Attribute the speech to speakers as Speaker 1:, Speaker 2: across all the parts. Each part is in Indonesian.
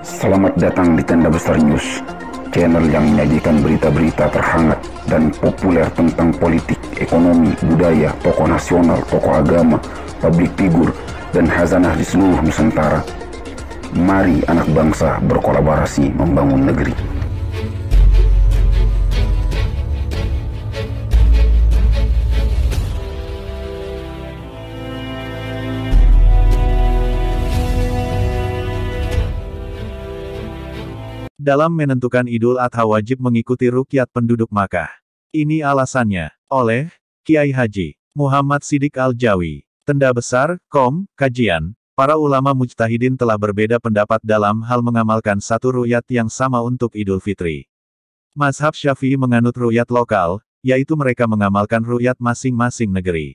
Speaker 1: Selamat datang di Tenda Besar News, channel yang menyajikan berita-berita terhangat dan populer tentang politik, ekonomi, budaya, tokoh nasional, tokoh agama, publik figur, dan khazanah di seluruh Nusantara. Mari anak bangsa berkolaborasi membangun negeri.
Speaker 2: Dalam menentukan Idul Adha wajib mengikuti rukyat penduduk Makkah. Ini alasannya. Oleh Kiai Haji Muhammad Siddiq Al-Jawi. Tenda Besar, Kajian. Para ulama mujtahidin telah berbeda pendapat dalam hal mengamalkan satu rukyat yang sama untuk Idul Fitri. Mazhab Syafi'i menganut rukyat lokal, yaitu mereka mengamalkan rukyat masing-masing negeri.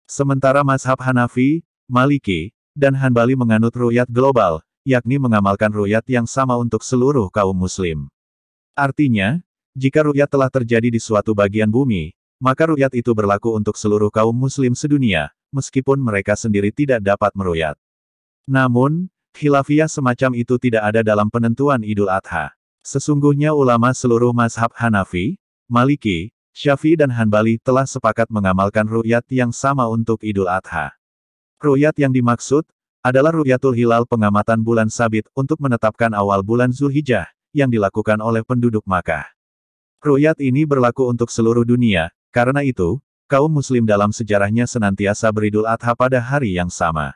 Speaker 2: Sementara mazhab Hanafi, Maliki, dan Hanbali menganut rukyat global, yakni mengamalkan rukyat yang sama untuk seluruh kaum muslim. Artinya, jika rukyat telah terjadi di suatu bagian bumi, maka rukyat itu berlaku untuk seluruh kaum muslim sedunia, meskipun mereka sendiri tidak dapat merukyat. Namun, khilafiyah semacam itu tidak ada dalam penentuan Idul Adha. Sesungguhnya ulama seluruh mazhab Hanafi, Maliki, Syafi'i dan Hanbali telah sepakat mengamalkan rukyat yang sama untuk Idul Adha. Rukyat yang dimaksud adalah Ru'yatul Hilal, pengamatan bulan sabit untuk menetapkan awal bulan Zulhijjah, yang dilakukan oleh penduduk Makkah. Ru'yat ini berlaku untuk seluruh dunia, karena itu, kaum muslim dalam sejarahnya senantiasa beridul adha pada hari yang sama.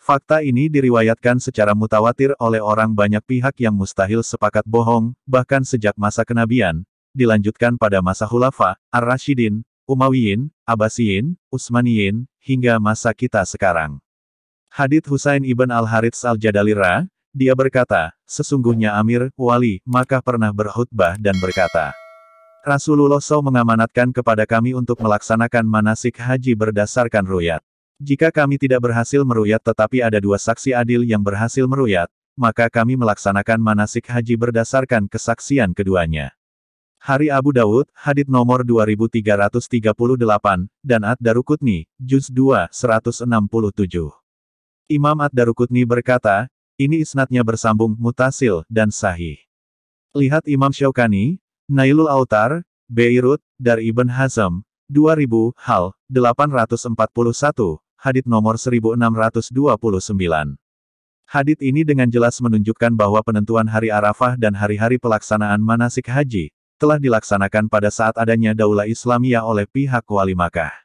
Speaker 2: Fakta ini diriwayatkan secara mutawatir oleh orang banyak pihak yang mustahil sepakat bohong, bahkan sejak masa kenabian, dilanjutkan pada masa Khulafa, Ar-Rasyidin, Umayyin, Abbasiyin, Utsmaniyin, hingga masa kita sekarang. Hadits Husain ibn al-Harits al-Jadalira, dia berkata, sesungguhnya Amir, Wali, Makkah pernah berkhutbah dan berkata, Rasulullah SAW mengamanatkan kepada kami untuk melaksanakan manasik haji berdasarkan ru'yat. Jika kami tidak berhasil meru'yat tetapi ada dua saksi adil yang berhasil meru'yat, maka kami melaksanakan manasik haji berdasarkan kesaksian keduanya. Hari Abu Dawud, hadits nomor 2338, dan Ad-Daruqutni, Juz 2, 167. Imam Ad-Daruqutni berkata, ini isnadnya bersambung, mutasil, dan sahih. Lihat Imam Syaukani, Nailul Autar, Beirut, dari Ibn Hazm, 2000, hal, 841, hadits nomor 1629. Hadits ini dengan jelas menunjukkan bahwa penentuan hari Arafah dan hari-hari pelaksanaan manasik haji, telah dilaksanakan pada saat adanya Daulah Islamiyah oleh pihak Wali Makkah.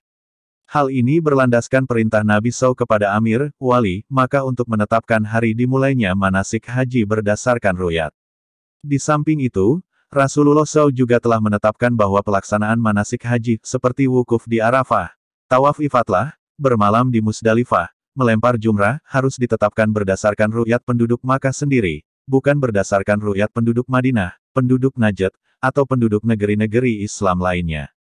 Speaker 2: Hal ini berlandaskan perintah Nabi SAW kepada Amir, Wali, Makkah untuk menetapkan hari dimulainya manasik haji berdasarkan ru'yat. Di samping itu, Rasulullah SAW juga telah menetapkan bahwa pelaksanaan manasik haji, seperti wukuf di Arafah, tawaf ifatlah, bermalam di Musdalifah, melempar jumrah, harus ditetapkan berdasarkan ru'yat penduduk Makkah sendiri, bukan berdasarkan ru'yat penduduk Madinah, penduduk Najd, atau penduduk negeri-negeri Islam lainnya.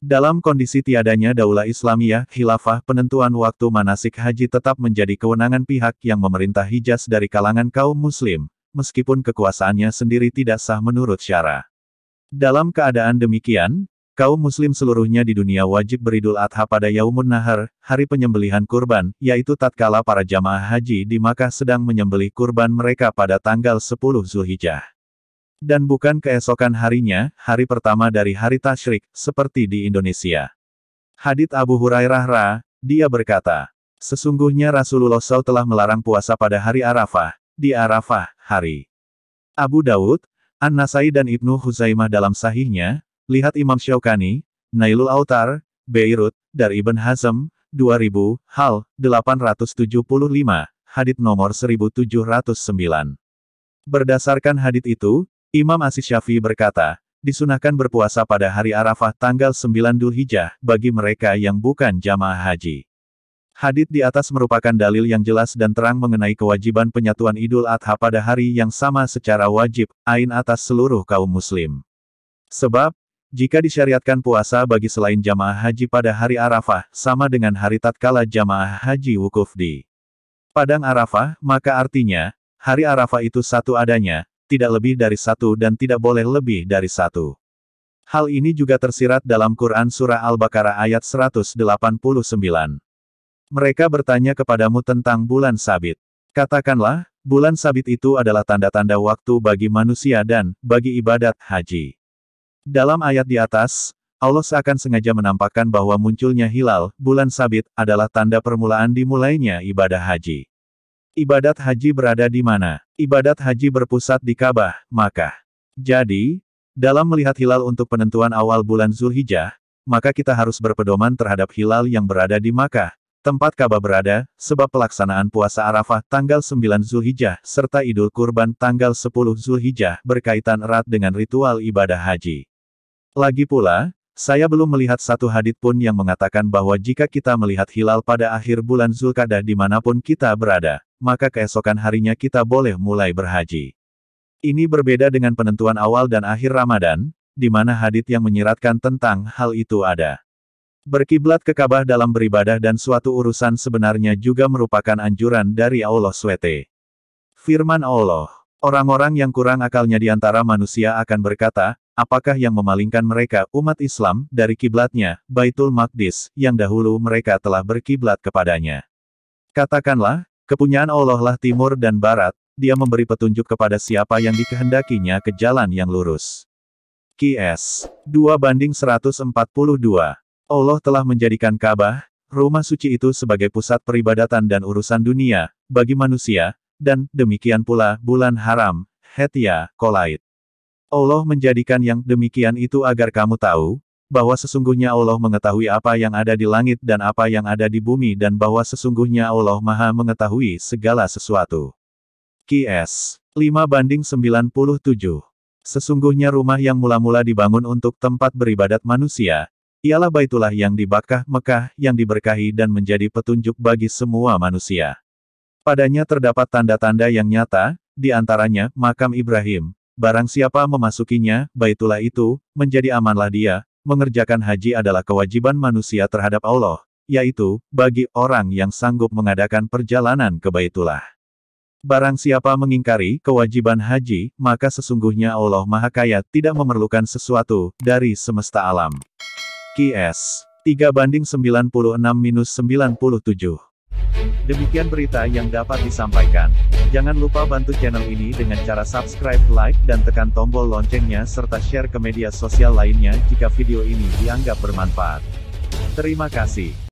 Speaker 2: Dalam kondisi tiadanya Daulah Islamiyah, khilafah, penentuan waktu manasik haji tetap menjadi kewenangan pihak yang memerintah Hijaz dari kalangan kaum muslim, meskipun kekuasaannya sendiri tidak sah menurut syara. Dalam keadaan demikian, kaum muslim seluruhnya di dunia wajib beridul adha pada Yaumun Nahar, hari penyembelihan kurban, yaitu tatkala para jamaah haji di Makkah sedang menyembelih kurban mereka pada tanggal 10 Zulhijjah. Dan bukan keesokan harinya, hari pertama dari hari tasyrik, seperti di Indonesia. Hadits Abu Hurairah, dia berkata, sesungguhnya Rasulullah SAW telah melarang puasa pada hari Arafah, di Arafah, hari. Abu Dawud, An-Nasai dan Ibnu Huzaimah dalam sahihnya, lihat Imam Syaukani, Nailul Autar, Beirut, dari Ibn Hazm, 2000, hal, 875, hadits nomor 1709. Berdasarkan hadits itu, Imam Asy-Syafi'i berkata, disunahkan berpuasa pada hari Arafah tanggal 9 Dzulhijjah, bagi mereka yang bukan jamaah haji. Hadits di atas merupakan dalil yang jelas dan terang mengenai kewajiban penyatuan Idul Adha pada hari yang sama secara wajib, ain atas seluruh kaum muslim. Sebab, jika disyariatkan puasa bagi selain jamaah haji pada hari Arafah, sama dengan hari tatkala jamaah haji wukuf di Padang Arafah, maka artinya, hari Arafah itu satu adanya, tidak lebih dari satu dan tidak boleh lebih dari satu. Hal ini juga tersirat dalam Quran Surah Al-Baqarah ayat 189. Mereka bertanya kepadamu tentang bulan sabit. Katakanlah, bulan sabit itu adalah tanda-tanda waktu bagi manusia dan bagi ibadat haji. Dalam ayat di atas, Allah seakan sengaja menampakkan bahwa munculnya hilal, bulan sabit, adalah tanda permulaan dimulainya ibadah haji. Ibadat haji berada di mana? Ibadat haji berpusat di Ka'bah, Makkah. Jadi, dalam melihat hilal untuk penentuan awal bulan Zulhijjah, maka kita harus berpedoman terhadap hilal yang berada di Makkah, tempat Ka'bah berada, sebab pelaksanaan puasa Arafah tanggal 9 Zulhijjah, serta Idul Kurban tanggal 10 Zulhijjah berkaitan erat dengan ritual ibadah haji. Lagi pula, saya belum melihat satu hadits pun yang mengatakan bahwa jika kita melihat hilal pada akhir bulan Zulqa'dah dimanapun kita berada, maka keesokan harinya kita boleh mulai berhaji. Ini berbeda dengan penentuan awal dan akhir Ramadan, di mana hadits yang menyiratkan tentang hal itu ada. Berkiblat ke Ka'bah dalam beribadah dan suatu urusan sebenarnya juga merupakan anjuran dari Allah SWT. Firman Allah, orang-orang yang kurang akalnya di antara manusia akan berkata, apakah yang memalingkan mereka, umat Islam, dari kiblatnya, Baitul Maqdis, yang dahulu mereka telah berkiblat kepadanya? Katakanlah, kepunyaan Allah lah timur dan barat, Dia memberi petunjuk kepada siapa yang dikehendakinya ke jalan yang lurus. Qs. 2:142. Allah telah menjadikan Ka'bah, rumah suci itu sebagai pusat peribadatan dan urusan dunia, bagi manusia, dan, demikian pula, bulan haram, Hetiya, Qolaid. Allah menjadikan yang demikian itu agar kamu tahu, bahwa sesungguhnya Allah mengetahui apa yang ada di langit dan apa yang ada di bumi dan bahwa sesungguhnya Allah Maha mengetahui segala sesuatu. Qs. 5:97. Sesungguhnya rumah yang mula-mula dibangun untuk tempat beribadat manusia, ialah Baitullah yang di Mekah, yang diberkahi dan menjadi petunjuk bagi semua manusia. Padanya terdapat tanda-tanda yang nyata, di antaranya, makam Ibrahim. Barang siapa memasukinya, Baitullah itu, menjadi amanlah dia. Mengerjakan haji adalah kewajiban manusia terhadap Allah, yaitu, bagi orang yang sanggup mengadakan perjalanan ke Baitullah. Barang siapa mengingkari kewajiban haji, maka sesungguhnya Allah Maha Kaya tidak memerlukan sesuatu dari semesta alam. Qs. 3:96-97. Demikian berita yang dapat disampaikan. Jangan lupa bantu channel ini dengan cara subscribe, like, dan tekan tombol loncengnya serta share ke media sosial lainnya jika video ini dianggap bermanfaat. Terima kasih.